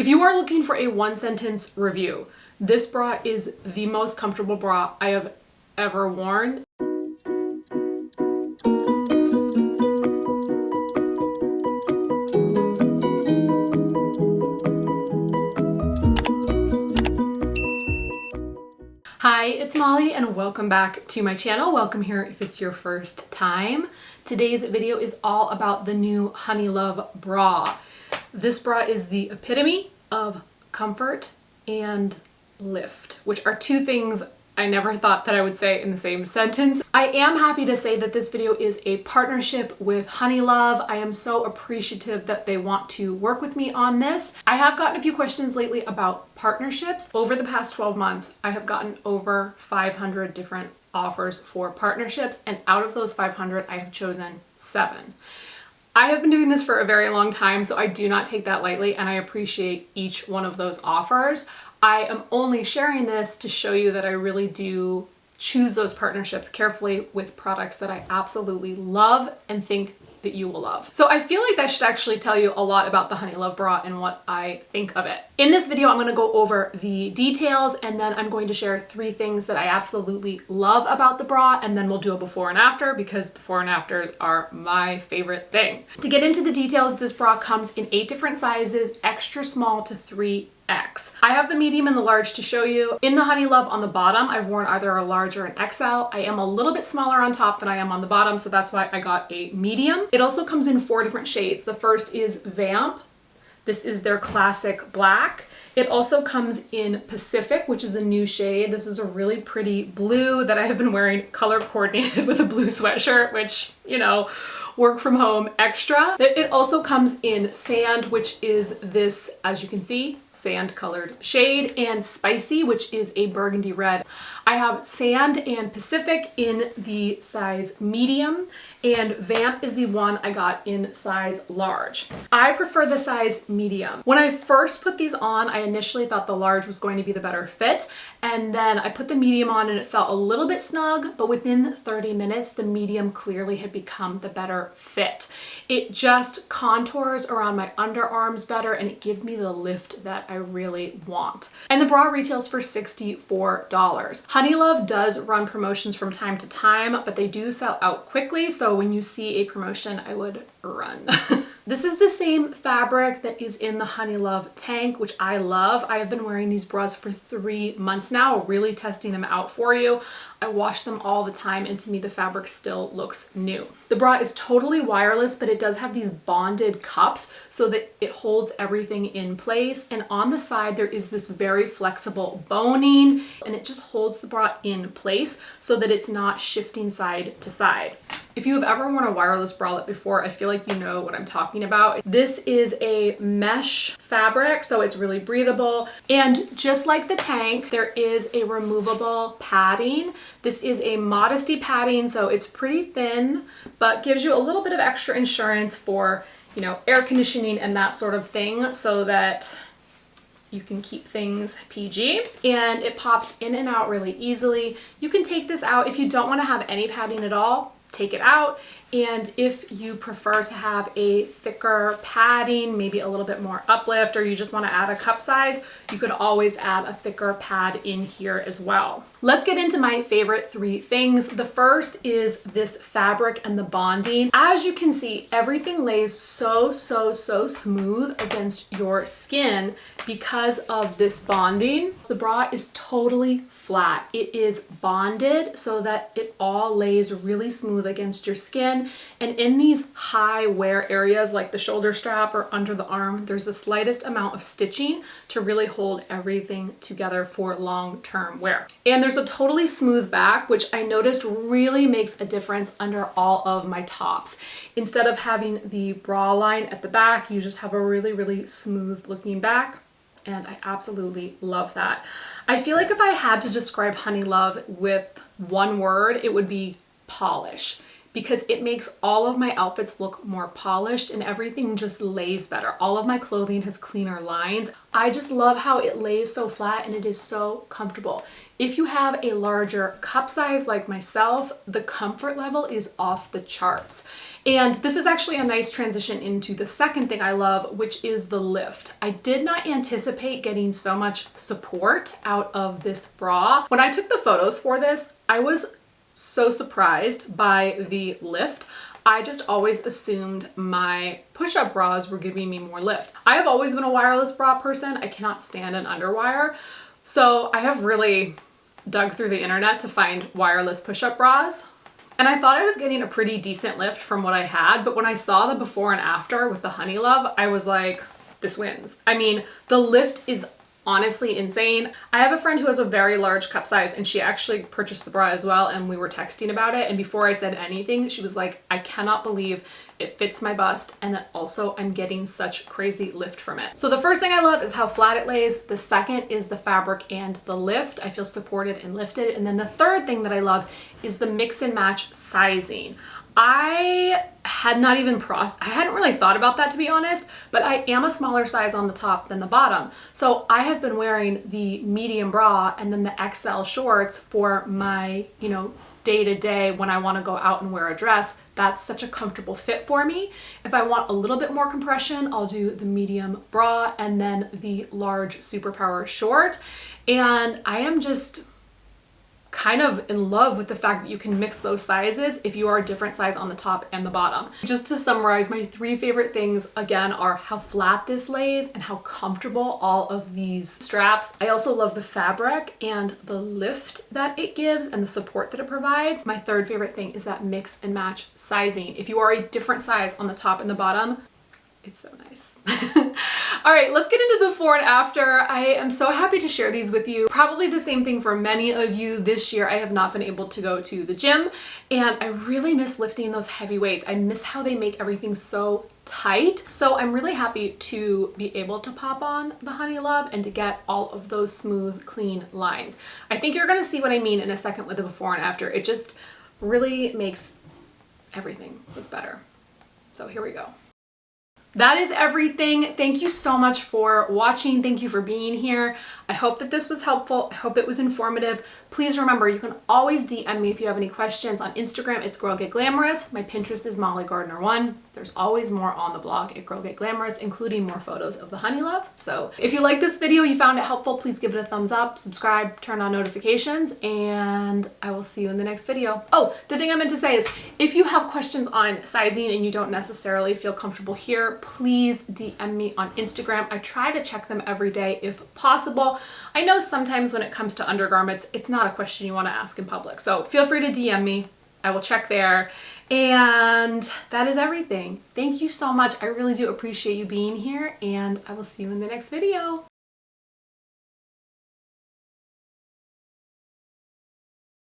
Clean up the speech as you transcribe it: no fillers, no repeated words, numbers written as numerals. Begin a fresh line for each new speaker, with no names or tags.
If you are looking for a one-sentence review, this bra is the most comfortable bra I have ever worn. Hi, it's Molly and welcome back to my channel. Welcome here if it's your first time. Today's video is all about the new Honeylove bra. This bra is the epitome of comfort and lift, which are two things I never thought that I would say in the same sentence. I am happy to say that this video is a partnership with Honeylove. I am so appreciative that they want to work with me on this. I have gotten a few questions lately about partnerships. Over the past 12 months, I have gotten over 500 different offers for partnerships, and out of those 500, I have chosen 7. I have been doing this for a very long time, so I do not take that lightly, and I appreciate each one of those offers. I am only sharing this to show you that I really do choose those partnerships carefully with products that I absolutely love and think that you will love. So I feel like that should actually tell you a lot about the Honeylove bra and what I think of it. In this video, I'm gonna go over the details, and then I'm going to share 3 things that I absolutely love about the bra, and then we'll do a before and after, because before and afters are my favorite thing. To get into the details, this bra comes in 8 different sizes, extra small to 3X. I have the medium and the large to show you. In the Honeylove on the bottom, I've worn either a large or an XL. I am a little bit smaller on top than I am on the bottom, so that's why I got a medium. It also comes in 4 different shades. The first is Vamp. This is their classic black. It also comes in Pacific, which is a new shade. This is a really pretty blue that I have been wearing color coordinated with a blue sweatshirt, which, you know, work from home extra. It also comes in Sand, which is this, as you can see, sand colored shade, and Spicy, which is a burgundy red. I have Sand and Pacific in the size medium, and Vamp is the one I got in size large. I prefer the size medium. When I first put these on, I initially thought the large was going to be the better fit, and then I put the medium on and it felt a little bit snug, but within 30 minutes, the medium clearly had become the better fit. It just contours around my underarms better, and it gives me the lift that I really want. And the bra retails for $64. Honeylove does run promotions from time to time, but they do sell out quickly, so when you see a promotion, I would run. This is the same fabric that is in the Honeylove tank, which I love. I have been wearing these bras for 3 months now, really testing them out for you. I wash them all the time, and to me the fabric still looks new. The bra is totally wireless, but it does have these bonded cups so that it holds everything in place. And on the side there is this very flexible boning, and it just holds the bra in place so that it's not shifting side to side. If you have ever worn a wireless bralette before, I feel like you know what I'm talking about. This is a mesh fabric, so it's really breathable. And just like the tank, there is a removable padding. This is a modesty padding, so it's pretty thin, but gives you a little bit of extra insurance for, you know, air conditioning and that sort of thing, so that you can keep things PG, and it pops in and out really easily. You can take this out if you don't want to have any padding at all. Take it out, and if you prefer to have a thicker padding, maybe a little bit more uplift, or you just want to add a cup size, you could always add a thicker pad in here as well. Let's get into my favorite 3 things. The first is this fabric and the bonding. As you can see, everything lays so smooth against your skin because of this bonding. The bra is totally flat. It is bonded so that it all lays really smooth against your skin. And in these high wear areas like the shoulder strap or under the arm, there's the slightest amount of stitching to really hold everything together for long-term wear. And there's a totally smooth back, which I noticed really makes a difference under all of my tops. Instead of having the bra line at the back, you just have a really smooth looking back, and I absolutely love that. I feel like if I had to describe Honeylove with one word, it would be polish. because it makes all of my outfits look more polished and everything just lays better. All of my clothing has cleaner lines. I just love how it lays so flat and it is so comfortable. If you have a larger cup size like myself, the comfort level is off the charts. And this is actually a nice transition into the second thing I love, which is the lift. I did not anticipate getting so much support out of this bra. When I took the photos for this, I was so surprised by the lift. I just always assumed my push-up bras were giving me more lift. I have always been a wireless bra person. I cannot stand an underwire. So I have really dug through the internet to find wireless push-up bras. And I thought I was getting a pretty decent lift from what I had, but when I saw the before and after with the Honeylove, I was like, this wins. I mean, the lift is honestly insane. I have a friend who has a very large cup size and she actually purchased the bra as well, and we were texting about it, and before I said anything, she was like, I cannot believe it fits my bust and that also I'm getting such crazy lift from it. So the first thing I love is how flat it lays. The second is the fabric and the lift. I feel supported and lifted. And then the third thing that I love is the mix and match sizing. I hadn't really thought about that, to be honest, but I am a smaller size on the top than the bottom. So I have been wearing the medium bra and then the XL shorts for my, day to day when I want to go out and wear a dress. That's such a comfortable fit for me. If I want a little bit more compression, I'll do the medium bra and then the large Superpower short. And I am just kind of in love with the fact that you can mix those sizes if you are a different size on the top and the bottom. Just to summarize, my three favorite things again are how flat this lays and how comfortable all of these straps. I also love the fabric and the lift that it gives and the support that it provides. My third favorite thing is that mix and match sizing. If you are a different size on the top and the bottom, it's so nice. All right, let's get into the before and after. I am so happy to share these with you. Probably the same thing for many of you. This year I have not been able to go to the gym and I really miss lifting those heavy weights. I miss how they make everything so tight. So I'm really happy to be able to pop on the Honeylove and to get all of those smooth, clean lines. I think you're gonna see what I mean in a second with the before and after. It just really makes everything look better. So here we go. That is everything. Thank you so much for watching. Thank you for being here. I hope that this was helpful. I hope it was informative. Please remember, you can always DM me if you have any questions. On Instagram, it's Girl Get Glamorous. My Pinterest is Molly Gardner 1. There's always more on the blog at Girl Get Glamorous, including more photos of the Honeylove. So if you like this video, you found it helpful, please give it a thumbs up, subscribe, turn on notifications, and I will see you in the next video. Oh, the thing I meant to say is, if you have questions on sizing and you don't necessarily feel comfortable here, please DM me on Instagram. I try to check them every day if possible. I know sometimes when it comes to undergarments, it's not a question you want to ask in public. So feel free to DM me. I will check there. And that is everything. Thank you so much. I really do appreciate you being here, and I will see you in the next video.